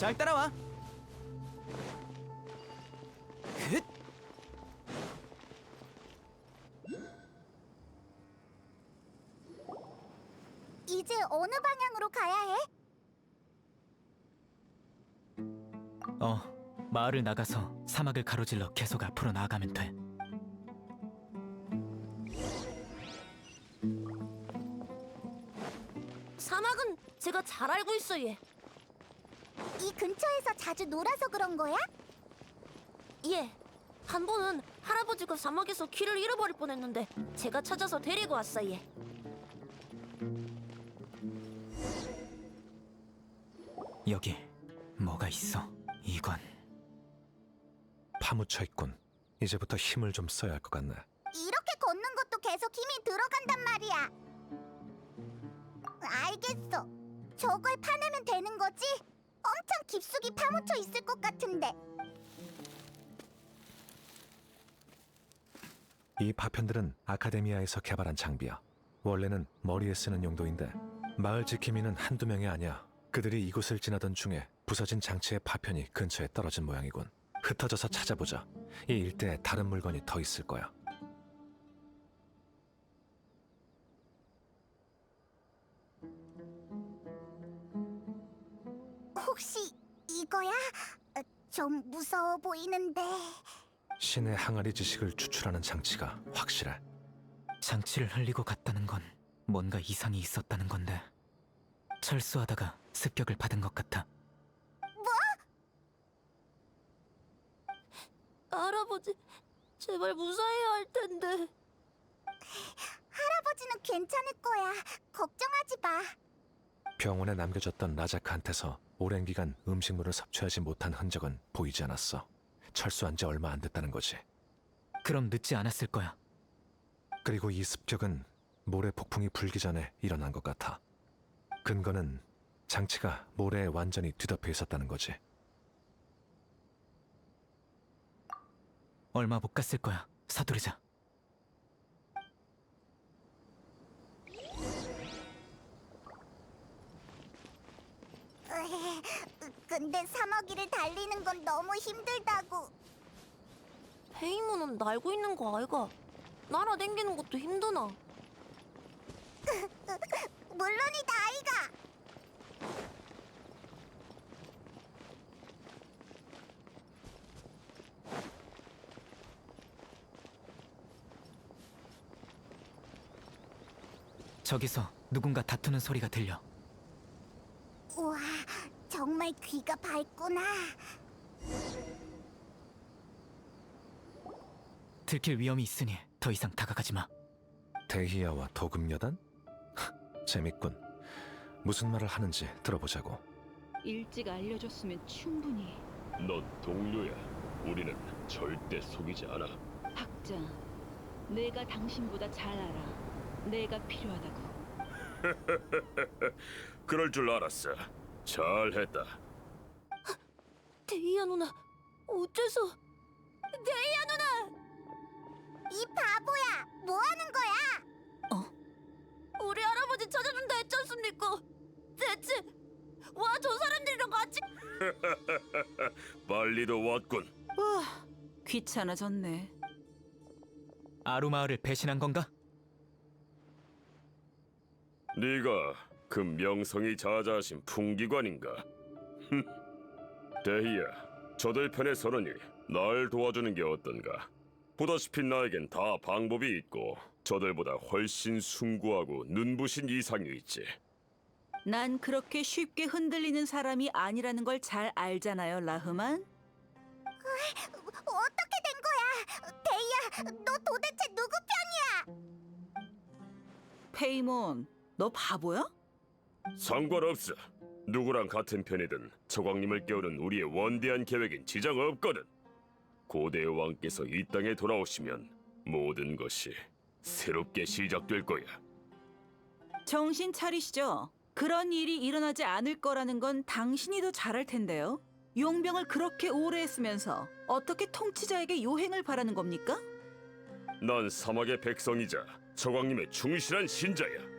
잘 따라와. 흣! 이제 어느 방향으로 가야 해? 마을을 나가서 사막을 가로질러 계속 앞으로 나아가면 돼. 사막은 제가 잘 알고 있어, 얘. 이 근처에서 자주 놀아서 그런 거야? 예. 한 번은 할아버지가 사막에서 길을 잃어버릴 뻔했는데 제가 찾아서 데리고 왔어, 얘. 여기 뭐가 있어? 이건 파묻혀 있군. 이제부터 힘을 좀 써야 할 것 같네. 이렇게 걷는 것도 계속 힘이 들어간단 말이야. 알겠어. 저걸 파내면 되는 거지? 엄청 깊숙이 파묻혀 있을 것 같은데. 이 파편들은 아카데미아에서 개발한 장비야. 원래는 머리에 쓰는 용도인데 마을 지킴이는 한두 명이 아니야. 그들이 이곳을 지나던 중에 부서진 장치의 파편이 근처에 떨어진 모양이군. 흩어져서 찾아보자. 이 일대에 다른 물건이 더 있을 거야. 혹시 이거야? 좀 무서워 보이는데. 신의 항아리 지식을 추출하는 장치가 확실해. 장치를 흘리고 갔다는 건 뭔가 이상이 있었다는 건데 철수하다가 습격을 받은 것 같아. 할아버지, 제발 무사해야 할 텐데. 할아버지는 괜찮을 거야. 걱정하지 마. 병원에 남겨졌던 라자크한테서 오랜 기간 음식물을 섭취하지 못한 흔적은 보이지 않았어. 철수한 지 얼마 안 됐다는 거지. 그럼 늦지 않았을 거야. 그리고 이 습격은 모래 폭풍이 불기 전에 일어난 것 같아. 근거는 장치가 모래에 완전히 뒤덮여 있었다는 거지. 얼마 못 갔을 거야. 서두르자. 근데 사마귀를 달리는 건 너무 힘들다고. 페이몬은 날고 있는 거 아이가? 날아댕기는 것도 힘드나? 물론이다, 아이가. 저기서 누군가 다투는 소리가 들려. 우와, 정말 귀가 밝구나. 들킬 위험이 있으니 더 이상 다가가지 마. 데히아와 도금여단? 재밌군. 무슨 말을 하는지 들어보자고. 일찍 알려줬으면 충분히. 넌 동료야. 우리는 절대 속이지 않아. 학자, 내가 당신보다 잘 알아. 내가 필요하다고. 그럴 줄 알았어. 잘했다. 데이아 누나, 어째서? 데이아 누나! 이 바보야, 뭐 하는 거야? 우리 할아버지 찾아준다 했지 않습니까? 대체 와, 저 사람들이랑 같이. 빨리도 왔군. 와, 귀찮아졌네. 아루마을을 배신한 건가? 네가 그 명성이 자자하신 풍기관인가? 데히야, 저들 편에 서느니 날 도와주는 게 어떤가? 보다시피 나에겐 다 방법이 있고 저들보다 훨씬 숭고하고 눈부신 이상이 있지. 난 그렇게 쉽게 흔들리는 사람이 아니라는 걸 잘 알잖아요, 라흐만. 어떻게 된 거야? 데이야, 너 도대체 누구 편이야? 페이몬, 너 바보야? 상관없어. 누구랑 같은 편이든 저광님을 깨우는 우리의 원대한 계획엔 지장 없거든. 고대의 왕께서 이 땅에 돌아오시면 모든 것이 새롭게 시작될 거야. 정신 차리시죠. 그런 일이 일어나지 않을 거라는 건 당신이 더 잘할 텐데요. 용병을 그렇게 오래 했으면서 어떻게 통치자에게 요행을 바라는 겁니까? 난 사막의 백성이자 저광님의 충실한 신자야.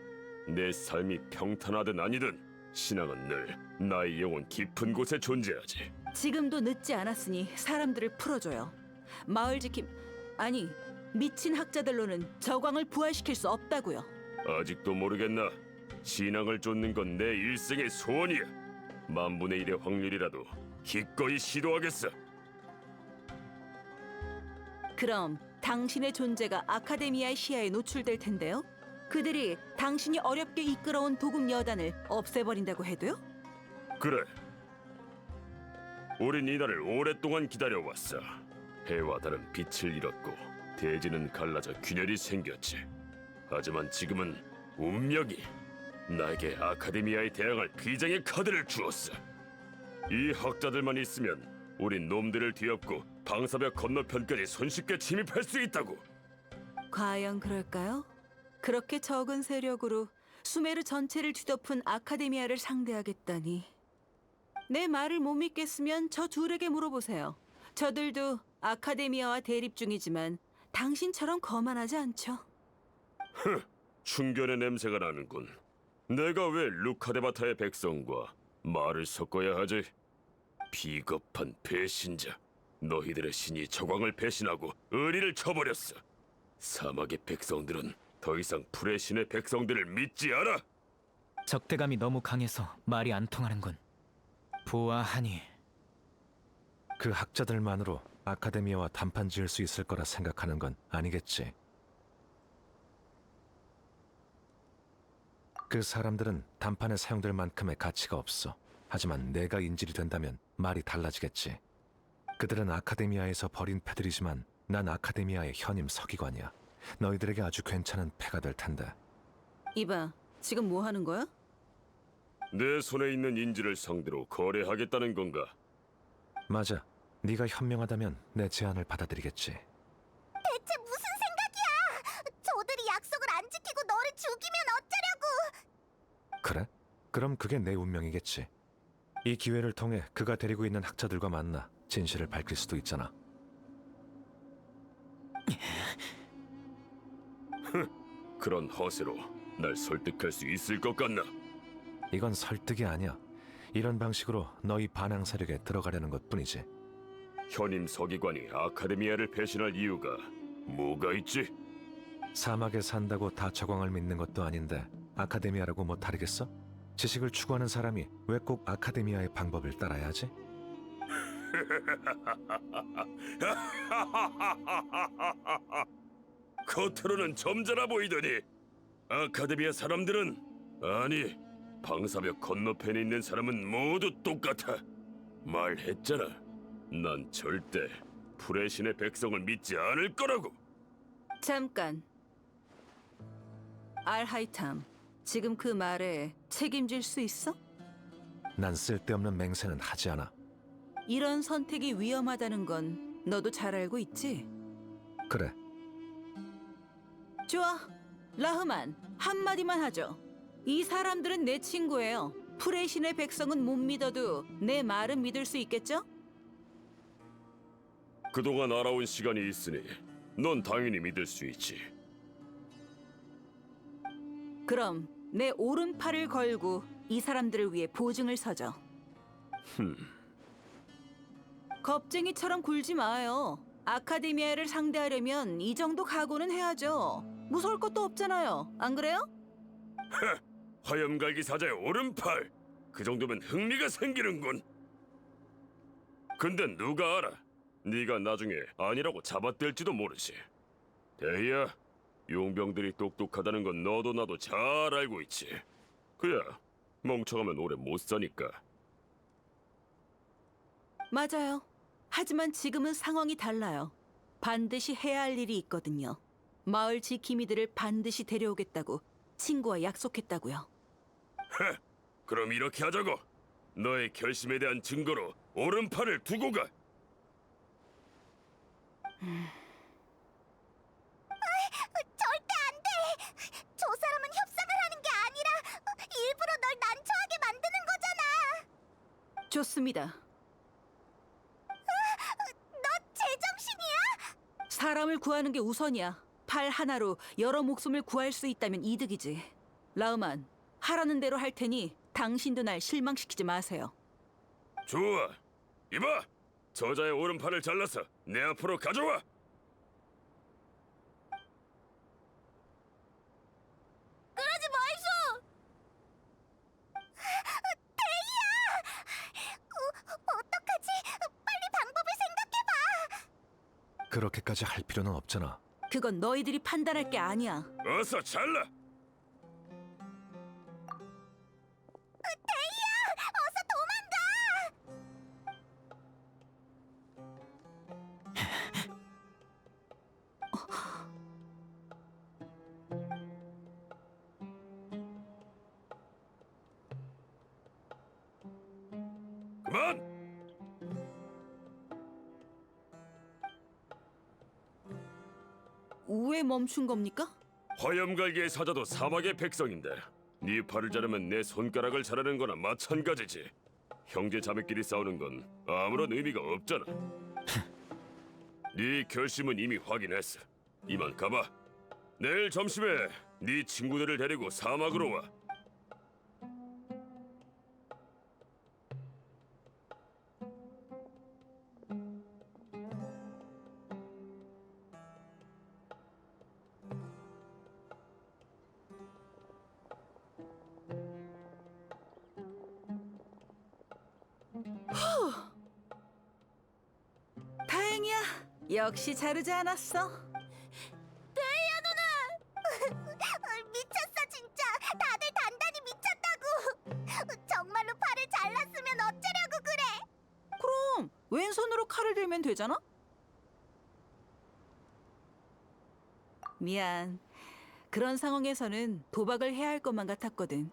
내 삶이 평탄하든 아니든 신앙은 늘 나의 영혼 깊은 곳에 존재하지. 지금도 늦지 않았으니 사람들을 풀어줘요. 마을 지킴 아니 미친 학자들로는 저광을 부활시킬 수 없다고요. 아직도 모르겠나? 신앙을 쫓는 건 내 일생의 소원이야. 만분의 1의 확률이라도 기꺼이 시도하겠어. 그럼 당신의 존재가 아카데미아의 시야에 노출될 텐데요. 그들이 당신이 어렵게 이끌어온 도금 여단을 없애버린다고 해도요? 그래. 우린 이날을 오랫동안 기다려왔어. 해와 달은 빛을 잃었고 대지는 갈라져 균열이 생겼지. 하지만 지금은 운명이 나에게 아카데미아에 대항할 비장의 카드를 주었어. 이 학자들만 있으면 우린 놈들을 뒤엎고 방사벽 건너편까지 손쉽게 침입할 수 있다고. 과연 그럴까요? 그렇게 적은 세력으로 수메르 전체를 뒤덮은 아카데미아를 상대하겠다니. 내 말을 못 믿겠으면 저 둘에게 물어보세요. 저들도 아카데미아와 대립 중이지만 당신처럼 거만하지 않죠. 충견의 냄새가 나는군. 내가 왜 루카데바타의 백성과 말을 섞어야 하지? 비겁한 배신자. 너희들의 신이 저광을 배신하고 의리를 쳐버렸어. 사막의 백성들은 더 이상 풀의 신의 백성들을 믿지 않아. 적대감이 너무 강해서 말이 안 통하는군. 보아하니 그 학자들만으로 아카데미아와 단판 지을 수 있을 거라 생각하는 건 아니겠지. 그 사람들은 단판에 사용될 만큼의 가치가 없어. 하지만 내가 인질이 된다면 말이 달라지겠지. 그들은 아카데미아에서 버린 패들이지만 난 아카데미아의 현임 서기관이야. 너희들에게 아주 괜찮은 패가 될 텐데. 이봐, 지금 뭐 하는 거야? 내 손에 있는 인질을 상대로 거래하겠다는 건가? 맞아. 네가 현명하다면 내 제안을 받아들이겠지. 대체 무슨 생각이야? 저들이 약속을 안 지키고 너를 죽이면 어쩌려고? 그래? 그럼 그게 내 운명이겠지. 이 기회를 통해 그가 데리고 있는 학자들과 만나 진실을 밝힐 수도 있잖아. 그런 허세로 날 설득할 수 있을 것 같나? 이건 설득이 아니야. 이런 방식으로 너희 반항 세력에 들어가려는 것뿐이지. 현임 서기관이 아카데미아를 배신할 이유가 뭐가 있지? 사막에 산다고 다 저광을 믿는 것도 아닌데 아카데미아라고 뭐 다르겠어? 지식을 추구하는 사람이 왜 꼭 아카데미아의 방법을 따라야 하지? 겉으로는 점잖아 보이더니 아카데미아 사람들은, 아니 방사벽 건너편에 있는 사람은 모두 똑같아. 말했잖아. 난 절대 풀의 신의 백성을 믿지 않을 거라고. 잠깐. 알하이탐, 지금 그 말에 책임질 수 있어? 난 쓸데없는 맹세는 하지 않아. 이런 선택이 위험하다는 건 너도 잘 알고 있지? 그래, 좋아. 라흐만, 한마디만 하죠. 이 사람들은 내 친구예요. 풀의 신의 백성은 못 믿어도 내 말은 믿을 수 있겠죠? 그동안 알아온 시간이 있으니 넌 당연히 믿을 수 있지. 그럼 내 오른팔을 걸고 이 사람들을 위해 보증을 서죠. 겁쟁이처럼 굴지 마요. 아카데미아를 상대하려면 이 정도 각오는 해야죠. 무서울 것도 없잖아요. 안 그래요? 화염갈기 사자의 오른팔. 그 정도면 흥미가 생기는군. 근데 누가 알아? 네가 나중에 아니라고 잡아댈지도 모르지. 대희야, 용병들이 똑똑하다는 건 너도 나도 잘 알고 있지. 그야, 멍청하면 오래 못 사니까. 맞아요. 하지만 지금은 상황이 달라요. 반드시 해야 할 일이 있거든요. 마을 지킴이들을 반드시 데려오겠다고 친구와 약속했다고요. 그럼 이렇게 하자고. 너의 결심에 대한 증거로 오른팔을 두고 가. 절대 안 돼! 저 사람은 협상을 하는 게 아니라 일부러 널 난처하게 만드는 거잖아! 좋습니다. 너 제정신이야? 사람을 구하는 게 우선이야. 팔 하나로 여러 목숨을 구할 수 있다면 이득이지. 라우만, 하라는 대로 할 테니 당신도 날 실망시키지 마세요. 좋아. 이봐. 저자의 오른팔을 잘라서 내 앞으로 가져와. 그러지 마이소! 어떡하지? 빨리 방법을 생각해봐. 그렇게까지 할 필요는 없잖아. 그건 너희들이 판단할 게 아니야. 어서 잘라. 어서 도망가. 그만. 왜 멈춘 겁니까? 화염갈기의 사자도 사막의 백성인데 네 팔을 자르면 내 손가락을 자르는 거나 마찬가지지. 형제 자매끼리 싸우는 건 아무런 의미가 없잖아. 네 결심은 이미 확인했어. 이만 가봐. 내일 점심에 네 친구들을 데리고 사막으로 와. 다행이야. 역시 자르지 않았어. 미쳤어 진짜. 다들 단단히 미쳤다고. 정말로 팔을 잘랐으면 어쩌려고 그래. 그럼 왼손으로 칼을 들면 되잖아? 미안. 그런 상황에서는 도박을 해야 할 것만 같았거든.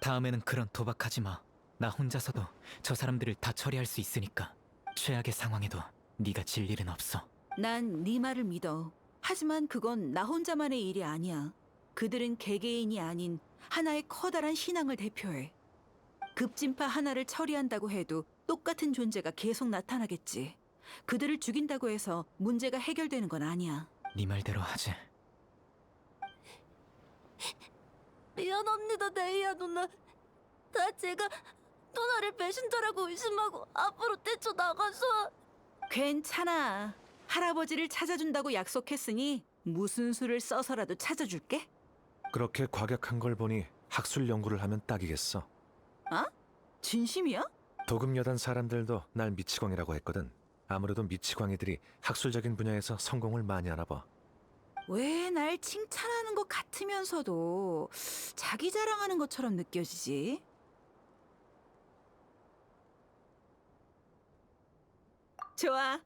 다음에는 그런 도박하지 마. 나 혼자서도 저 사람들을 다 처리할 수 있으니까. 최악의 상황에도 네가 질 일은 없어. 난 네 말을 믿어. 하지만 그건 나 혼자만의 일이 아니야. 그들은 개개인이 아닌 하나의 커다란 신앙을 대표해. 급진파 하나를 처리한다고 해도 똑같은 존재가 계속 나타나겠지. 그들을 죽인다고 해서 문제가 해결되는 건 아니야. 네 말대로 하지. 미안합니다, 데이아 누나. 다 제가 누나를 배신자라고 의심하고 앞으로 뛰쳐나가서. 괜찮아. 할아버지를 찾아준다고 약속했으니 무슨 수를 써서라도 찾아줄게. 그렇게 과격한 걸 보니 학술 연구를 하면 딱이겠어. 진심이야? 도금여단 사람들도 날 미치광이라고 했거든. 아무래도 미치광이들이 학술적인 분야에서 성공을 많이 하나 봐. 왜 날 칭찬하는 것 같으면서도 자기 자랑하는 것처럼 느껴지지? 좋아.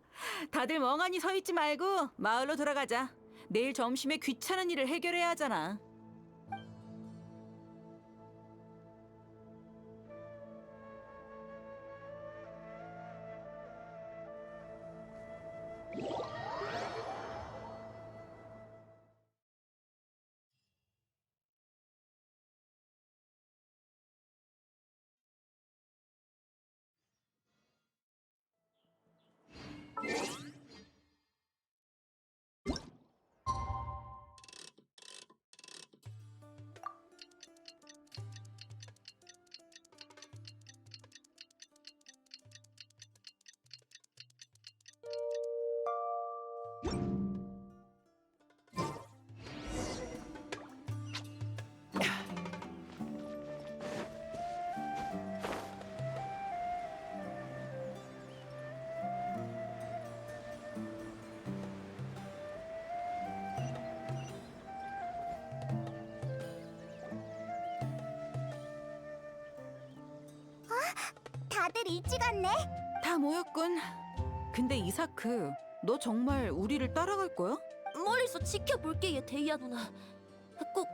다들 멍하니 서 있지 말고 마을로 돌아가자. 내일 점심에 귀찮은 일을 해결해야 하잖아. 다들 일찍 왔네. 다 모였군. 근데 이사크, 너 정말 우리를 따라갈 거야? 멀리서 지켜볼게, 얘 데이아 누나. 꼭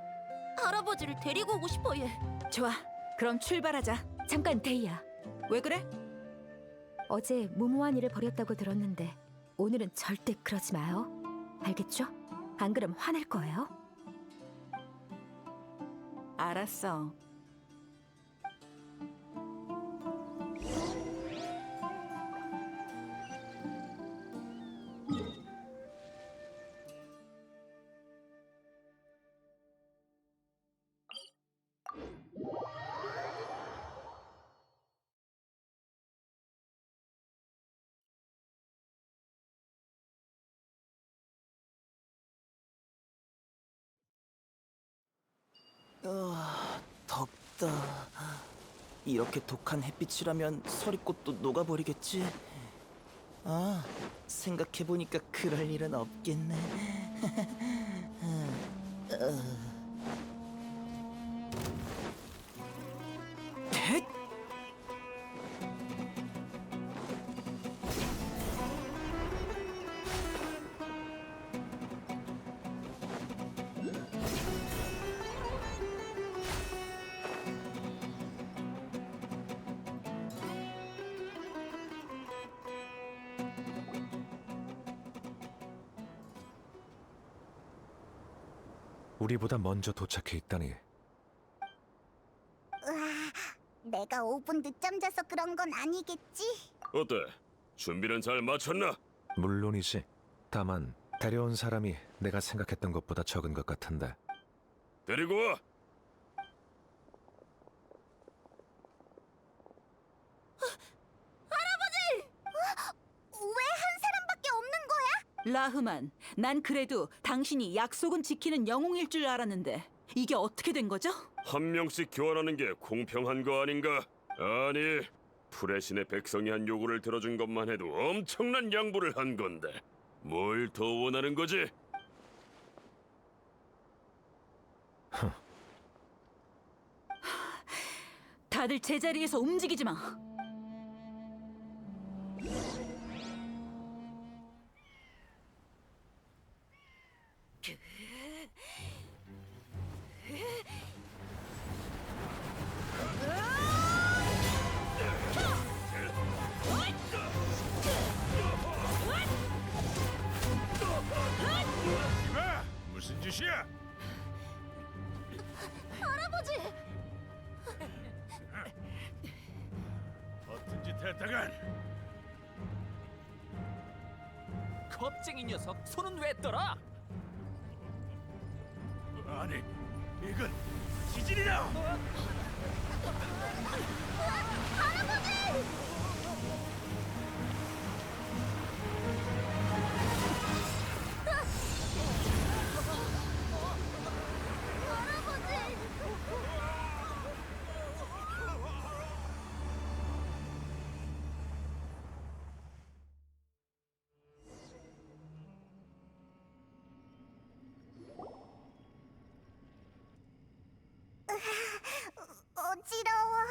할아버지를 데리고 오고 싶어, 얘. 좋아. 그럼 출발하자. 잠깐 데이야. 왜 그래? 어제 무모한 일을 벌였다고 들었는데 오늘은 절대 그러지 마요. 알겠죠? 안 그럼 화낼 거예요. 알았어. 덥다. 이렇게 독한 햇빛이라면 서리꽃도 녹아버리겠지. 아, 생각해보니까 그럴 일은 없겠네. 헥! 우리보다 먼저 도착해 있다니. 으아, 내가 5분 늦잠 자서 그런 건 아니겠지? 어때? 준비는 잘 마쳤나? 물론이지. 다만 데려온 사람이 내가 생각했던 것보다 적은 것 같은데. 데리고 와. 왜 한 사람밖에 없는 거야? 라흐만, 난 그래도 당신이 약속은 지키는 영웅일 줄 알았는데 이게 어떻게 된 거죠? 한 명씩 교환하는 게 공평한 거 아닌가? 아니, 프레신의 백성이 한 요구를 들어준 것만 해도 엄청난 양보를 한 건데 뭘 더 원하는 거지? 다들 제자리에서 움직이지 마. 무슨 짓이야? 할아버지! 어떤 짓 했다간? 겁쟁이 녀석, 손은 왜 떠라? 아니, 이건 지질이다. 어지러워.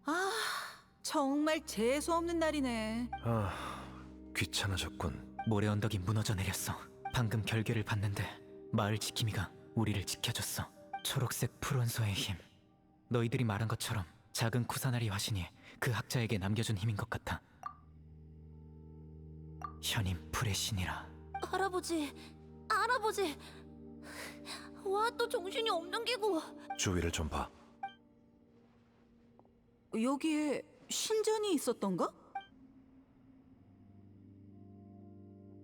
아, 정말 재수 없는 날이네. 아, 귀찮아졌군. 모래 언덕이 무너져 내렸어. 방금 결계를 봤는데 마을 지킴이가 우리를 지켜줬어. 초록색 풀원소의 힘. 너희들이 말한 것처럼 작은 쿠사나리 화신이 그 학자에게 남겨준 힘인 것 같아. 현임 프레신이라. 할아버지, 할아버지! 와, 또 정신이 없는 기고. 주위를 좀 봐. 여기에 신전이 있었던가?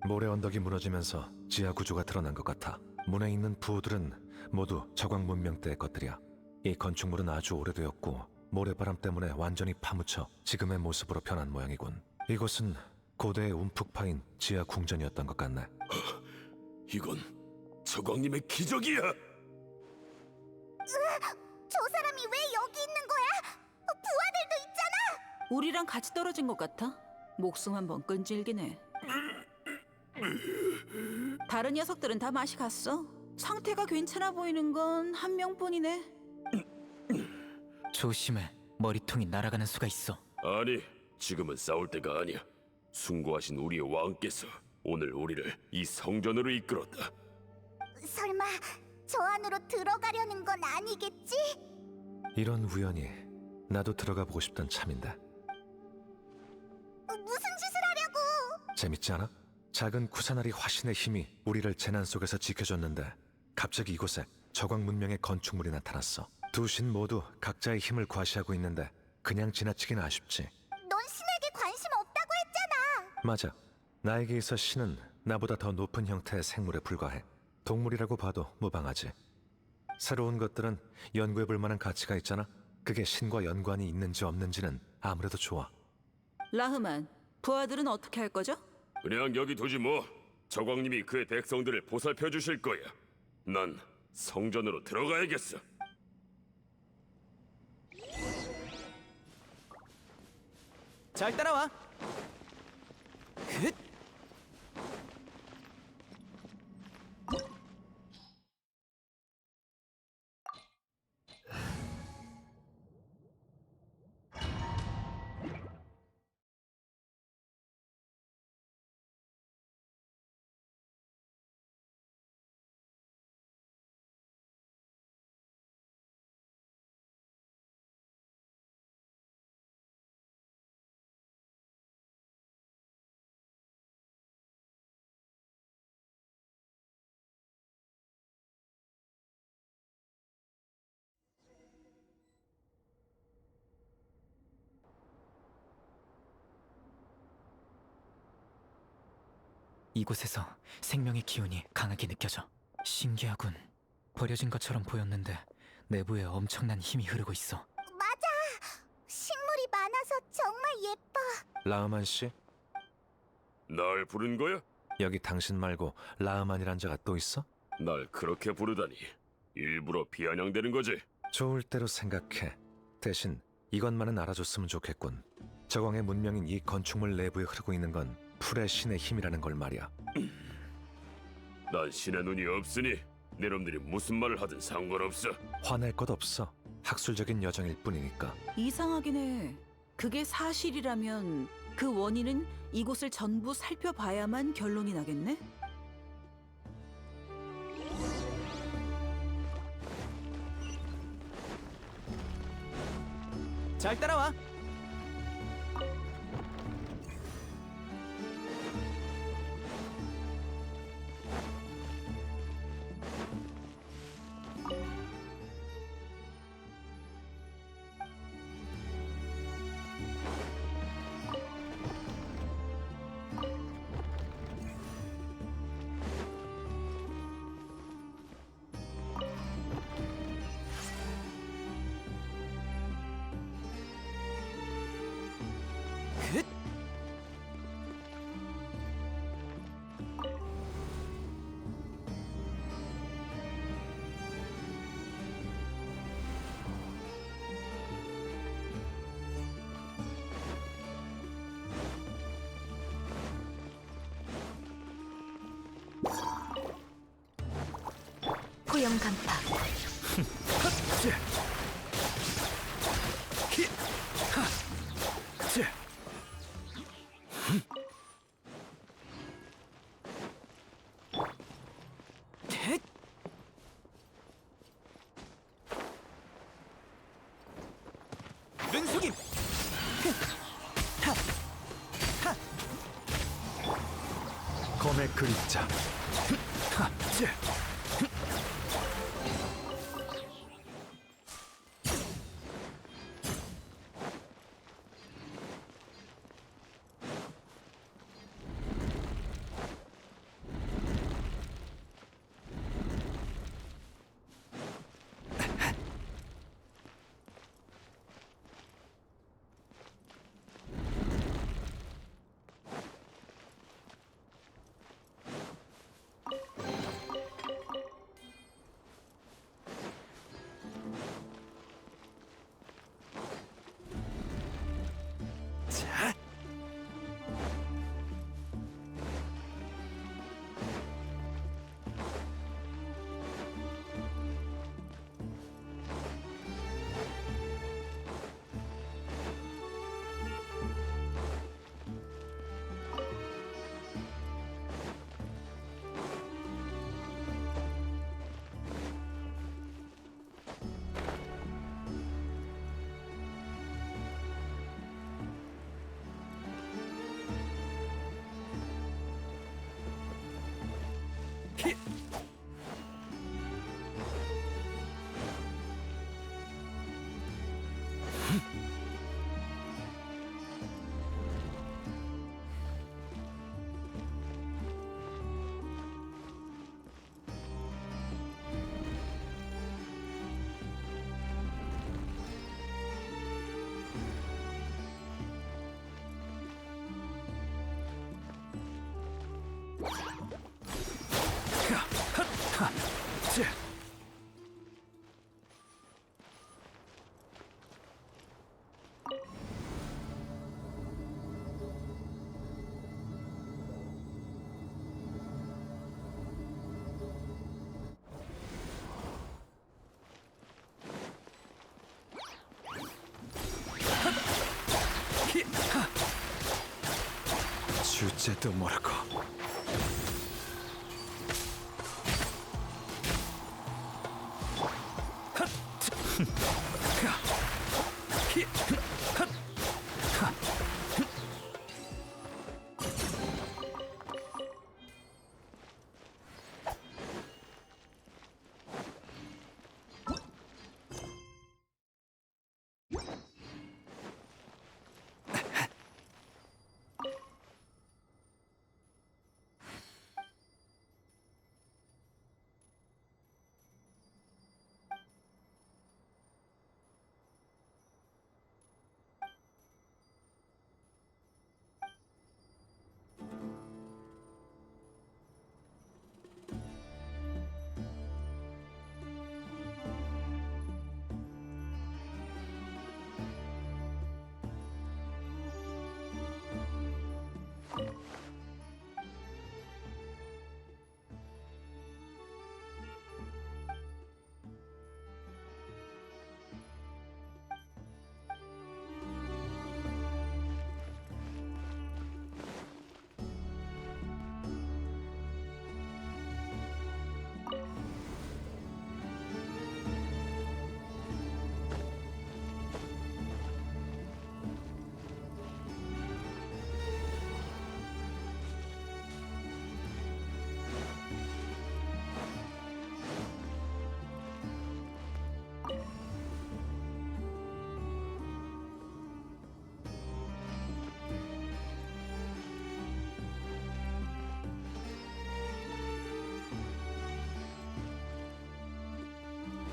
모래 언덕이 무너지면서 지하 구조가 드러난 것 같아. 문에 있는 부호들은 모두 저광 문명 때의 것들이야. 이 건축물은 아주 오래되었고 모래바람 때문에 완전히 파묻혀 지금의 모습으로 변한 모양이군. 이곳은 고대의 움푹 파인 지하 궁전이었던 것 같네. 이건 저광님의 기적이야. 저 사람이 왜 여기 있는 거야? 부하들도 있잖아. 우리랑 같이 떨어진 것 같아. 목숨 한번 끈질기네. 다른 녀석들은 다 맛이 갔어. 상태가 괜찮아 보이는 건 한 명뿐이네. 조심해. 머리통이 날아가는 수가 있어. 아니, 지금은 싸울 때가 아니야. 숭고하신 우리의 왕께서 오늘 우리를 이 성전으로 이끌었다. 설마 저 안으로 들어가려는 건 아니겠지? 이런 우연이 나도 들어가 보고 싶던 참인데. 무슨 짓을 하려고? 재밌지 않아? 작은 쿠사나리 화신의 힘이 우리를 재난 속에서 지켜줬는데 갑자기 이곳에 저광 문명의 건축물이 나타났어. 두 신 모두 각자의 힘을 과시하고 있는데 그냥 지나치긴 아쉽지. 넌 신에게 관심 없다고 했잖아. 맞아. 나에게 있어 신은 나보다 더 높은 형태의 생물에 불과해. 동물이라고 봐도 무방하지. 새로운 것들은 연구해볼 만한 가치가 있잖아. 그게 신과 연관이 있는지 없는지는 아무래도 좋아. 라흐만, 부하들은 어떻게 할 거죠? 그냥 여기 두지 뭐. 저광님이 그의 백성들을 보살펴 주실 거야. 난 성전으로 들어가야겠어. 잘 따라와. 흣. 이곳에서 생명의 기운이 강하게 느껴져. 신기하군. 버려진 것처럼 보였는데 내부에 엄청난 힘이 흐르고 있어. 맞아. 식물이 많아서 정말 예뻐. 라흐만 씨, 날 부른 거야? 여기 당신 말고 라흐만이란 자가 또 있어? 날 그렇게 부르다니. 일부러 비아냥대는 거지? 좋을 대로 생각해. 대신 이것만은 알아줬으면 좋겠군. 저광의 문명인 이 건축물 내부에 흐르고 있는 건 풀의 신의 힘이라는 걸 말이야. 난 신의 눈이 없으니 내 놈들이 무슨 말을 하든 상관없어. 화낼 것 없어. 학술적인 여정일 뿐이니까. 이상하긴 해. 그게 사실이라면 그 원인은 이곳을 전부 살펴봐야만 결론이 나겠네? 잘 따라와. 흣. 포영 간파. 흣. 눈속임. 검의 그림자. 또 뭐라고?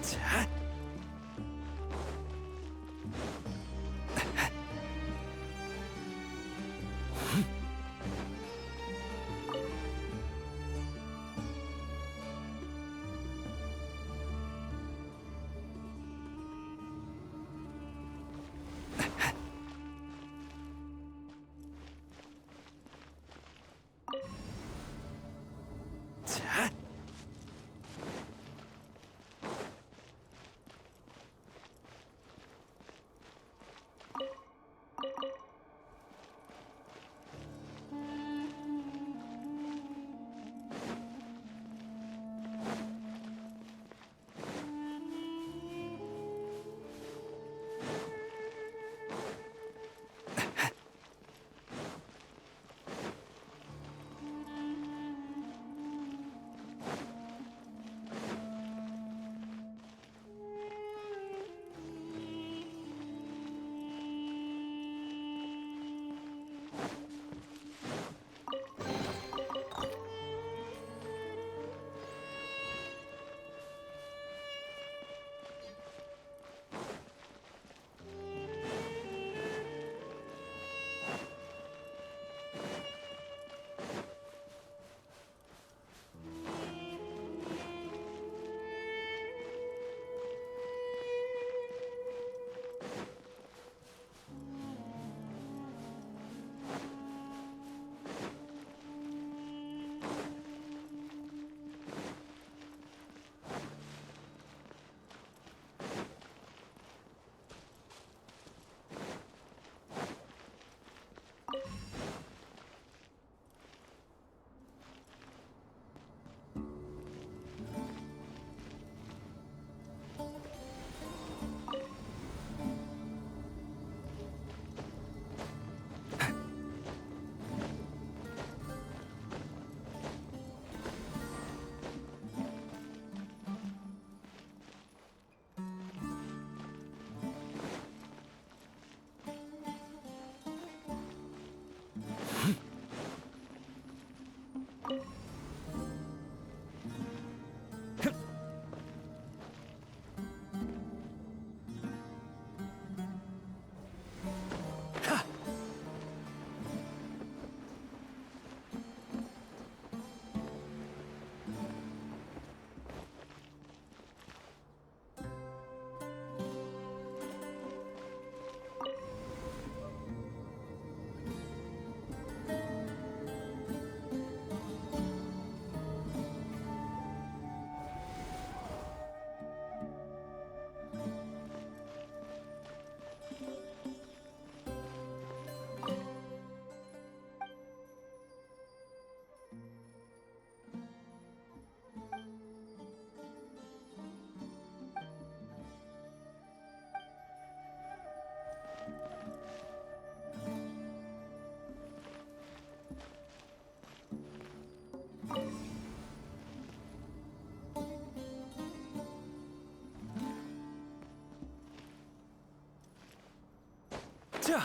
자. 자. 자,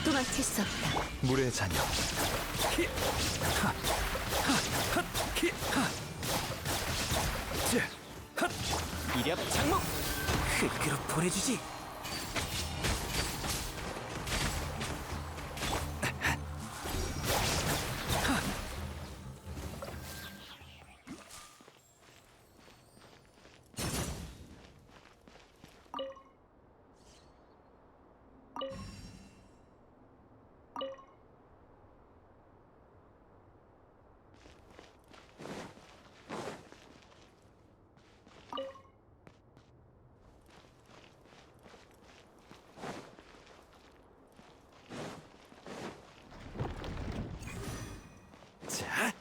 도망칠 수 없다. 물의 잔여. 이력 장목. 흙으로 보내주지. 자, 자. 자.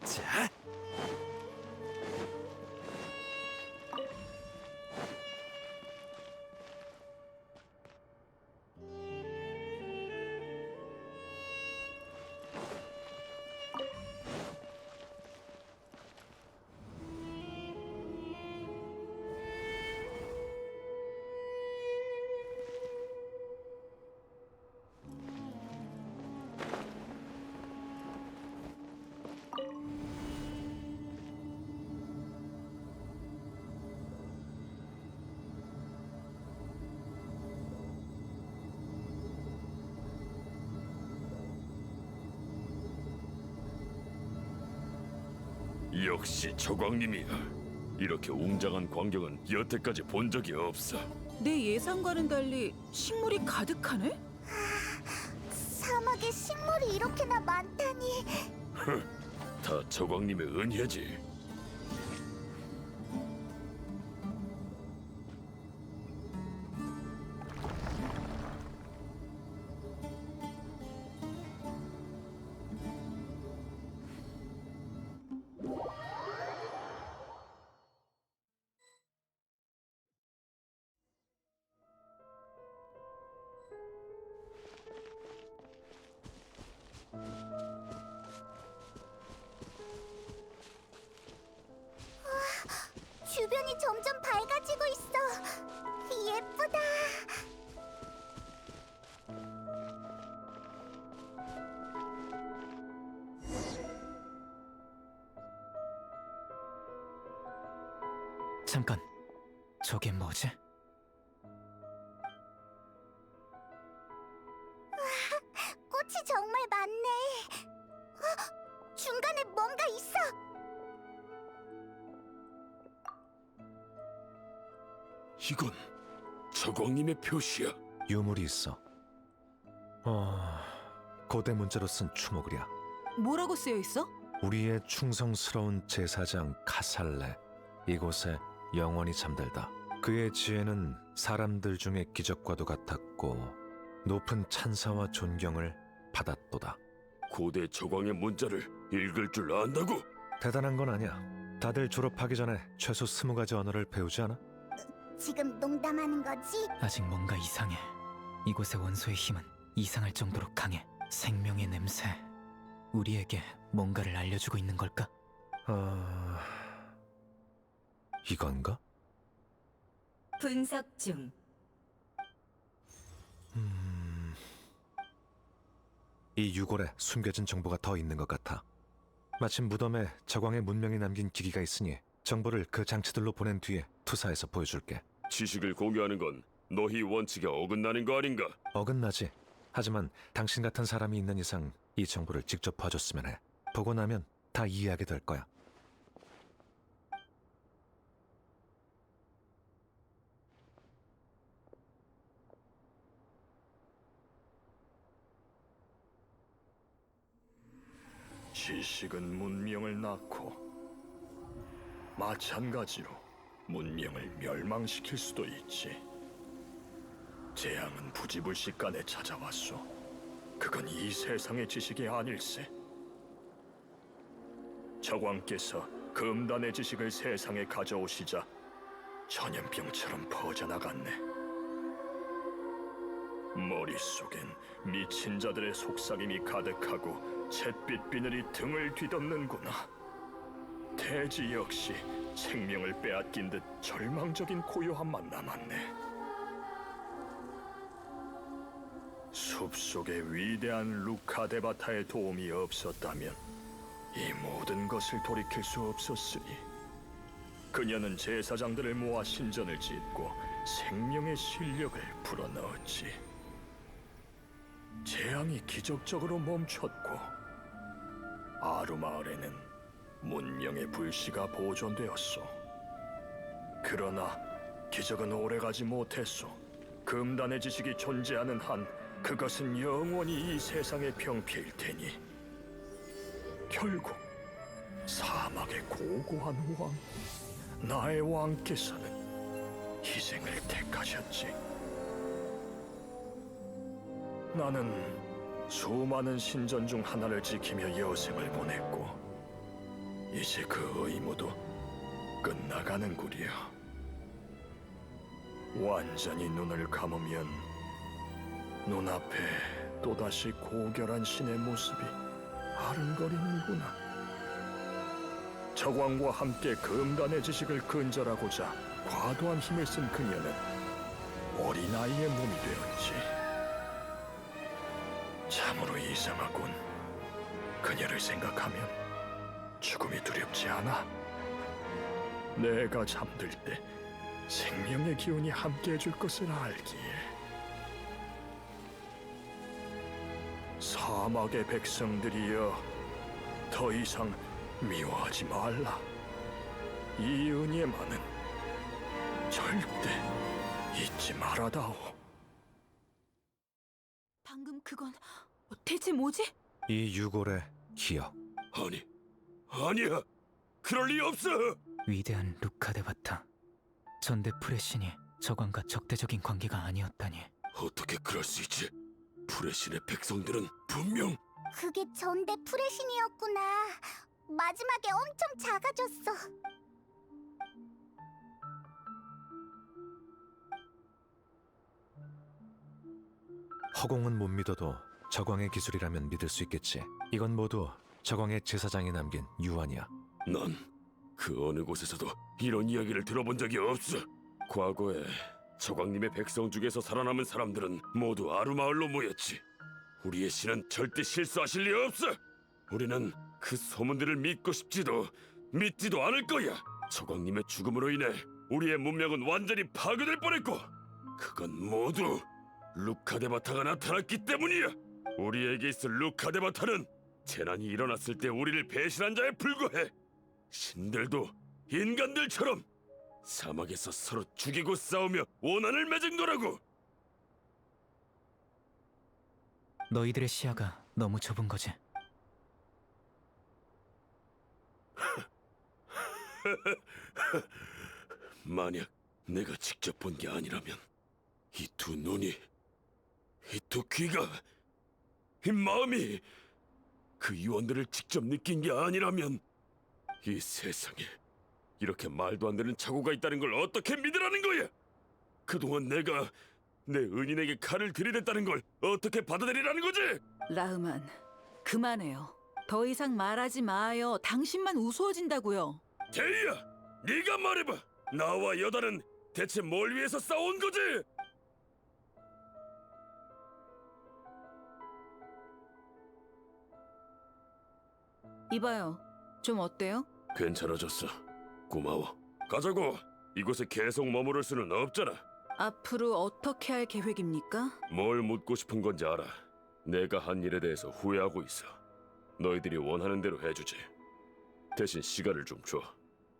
자. 역시 저광님이야. 이렇게 웅장한 광경은 여태까지 본 적이 없어. 내 예상과는 달리 식물이 가득하네? 사막에 식물이 이렇게나 많다니. 다 저광님의 은혜지. 밝아지고 있어. 예쁘다. 잠깐, 저게 뭐지? 꽃이 정말 많네. 중간에 뭔가 있어. 이건 저광님의 표시야. 유물이 있어. 고대 문자로 쓴 추모글이야. 뭐라고 쓰여 있어? 우리의 충성스러운 제사장 카살레, 이곳에 영원히 잠들다. 그의 지혜는 사람들 중에 기적과도 같았고 높은 찬사와 존경을 받았도다. 고대 저광의 문자를 읽을 줄 안다고? 대단한 건 아니야. 다들 졸업하기 전에 최소 20가지 언어를 배우지 않아? 지금 농담하는 거지? 아직 뭔가 이상해. 이곳의 원소의 힘은 이상할 정도로 강해. 생명의 냄새. 우리에게 뭔가를 알려주고 있는 걸까? 이건가? 분석 중. 이 유골에 숨겨진 정보가 더 있는 것 같아. 마침 무덤에 저광의 문명이 남긴 기기가 있으니 정보를 그 장치들로 보낸 뒤에 투사해서 보여줄게. 지식을 공유하는 건 너희 원칙에 어긋나는 거 아닌가? 어긋나지. 하지만 당신 같은 사람이 있는 이상 이 정보를 직접 봐줬으면 해. 보고 나면 다 이해하게 될 거야. 지식은 문명을 낳고 마찬가지로 문명을 멸망시킬 수도 있지. 재앙은 부지불식간에 찾아왔소. 그건 이 세상의 지식이 아닐세. 저광께서 금단의 지식을 세상에 가져오시자 전염병처럼 퍼져나갔네. 머릿속엔 미친 자들의 속삭임이 가득하고 잿빛 비늘이 등을 뒤덮는구나. 대지 역시 생명을 빼앗긴 듯 절망적인 고요함만 남았네. 숲속의 위대한 루카데바타의 도움이 없었다면 이 모든 것을 돌이킬 수 없었으니, 그녀는 제사장들을 모아 신전을 짓고 생명의 실력을 불어넣었지. 재앙이 기적적으로 멈췄고 아루 마을에는 문명의 불씨가 보존되었소. 그러나 기적은 오래가지 못했소. 금단의 지식이 존재하는 한 그것은 영원히 이 세상의 병폐일 테니 결국 사막의 고고한 왕, 나의 왕께서는 희생을 택하셨지. 나는 수많은 신전 중 하나를 지키며 여생을 보냈고 이제 그 의무도 끝나가는구려. 완전히 눈을 감으면 눈앞에 또다시 고결한 신의 모습이 아른거리는구나. 저광과 함께 금단의 지식을 근절하고자 과도한 힘을 쓴 그녀는 어린아이의 몸이 되었지. 참으로 이상하군. 그녀를 생각하면 죽음이 두렵지 않아. 내가 잠들 때 생명의 기운이 함께 해줄 것을 알기에. 사막의 백성들이여, 더 이상 미워하지 말라. 이 은혜만은 절대 잊지 말아다오. 방금 그건 대체 뭐지? 이 유골의 기억. 아니야. 그럴 리 없어. 위대한 루카데바타. 전대 프레신이 저광과 적대적인 관계가 아니었다니. 어떻게 그럴 수 있지? 프레신의 백성들은 분명 그게 전대 프레신이었구나. 마지막에 엄청 작아졌어. 허공은 못 믿어도 저광의 기술이라면 믿을 수 있겠지. 이건 모두 저광의 제사장이 남긴 유언이야. 난 그 어느 곳에서도 이런 이야기를 들어본 적이 없어. 과거에 저광님의 백성 중에서 살아남은 사람들은 모두 아루마을로 모였지. 우리의 신은 절대 실수하실 리 없어. 우리는 그 소문들을 믿고 싶지도 믿지도 않을 거야. 저광님의 죽음으로 인해 우리의 문명은 완전히 파괴될 뻔했고, 그건 모두 루카데바타가 나타났기 때문이야. 우리에게 있을 루카데바타는 재난이 일어났을 때 우리를 배신한 자에 불과해. 신들도 인간들처럼 사막에서 서로 죽이고 싸우며 원한을 맺은 거라고. 너희들의 시야가 너무 좁은 거지. 만약 내가 직접 본 게 아니라면, 이 두 눈이, 이 두 귀가, 이 마음이 그 유언들을 직접 느낀 게 아니라면, 이 세상에 이렇게 말도 안 되는 착오가 있다는 걸 어떻게 믿으라는 거야? 그동안 내가 내 은인에게 칼을 들이댔다는 걸 어떻게 받아들이라는 거지? 라흐만, 그만해요. 더 이상 말하지 마요. 당신만 우스워진다고요. 제이야, 네가 말해봐. 나와 여단은 대체 뭘 위해서 싸운 거지? 이봐요. 좀 어때요? 괜찮아졌어. 고마워. 가자고. 이곳에 계속 머무를 수는 없잖아. 앞으로 어떻게 할 계획입니까? 뭘 묻고 싶은 건지 알아. 내가 한 일에 대해서 후회하고 있어. 너희들이 원하는 대로 해주지. 대신 시간을 좀 줘.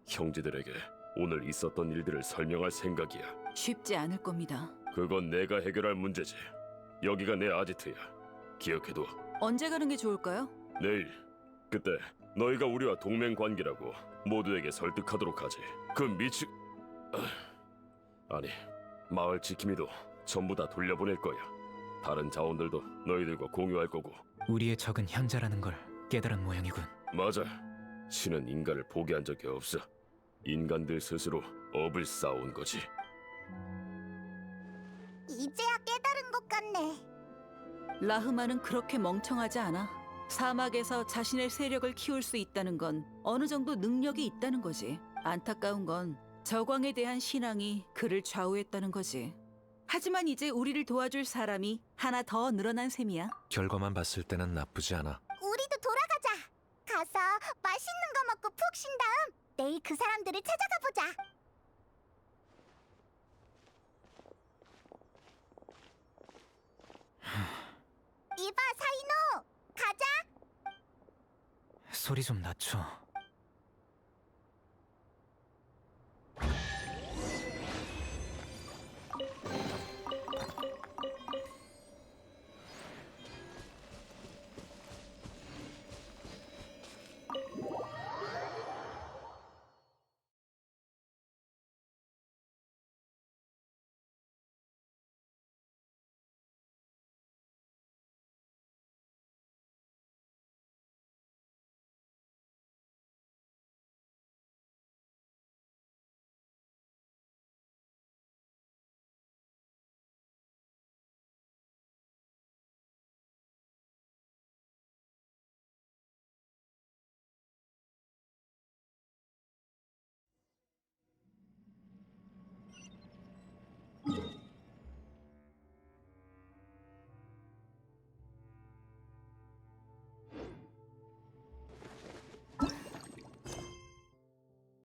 형제들에게 오늘 있었던 일들을 설명할 생각이야. 쉽지 않을 겁니다. 그건 내가 해결할 문제지. 여기가 내 아지트야. 기억해둬. 언제 가는 게 좋을까요? 내일. 그때 너희가 우리와 동맹 관계라고 모두에게 설득하도록 하지. 그 미치... 아니, 마을 지킴이도 전부 다 돌려보낼 거야. 다른 자원들도 너희들과 공유할 거고. 우리의 적은 향자라는 걸 깨달은 모양이군. 맞아. 신은 인간을 포기한 적이 없어. 인간들 스스로 업을 쌓아온 거지. 이제야 깨달은 것 같네. 라흐만은 그렇게 멍청하지 않아. 사막에서 자신의 세력을 키울 수 있다는 건 어느 정도 능력이 있다는 거지. 안타까운 건 저광에 대한 신앙이 그를 좌우했다는 거지. 하지만 이제 우리를 도와줄 사람이 하나 더 늘어난 셈이야. 결과만 봤을 때는 나쁘지 않아. 우리도 돌아가자. 가서 맛있는 거 먹고 푹 쉰 다음 내일 그 사람들을 찾아가 보자. 이봐, 사이노. 가자. 소리 좀 낮춰.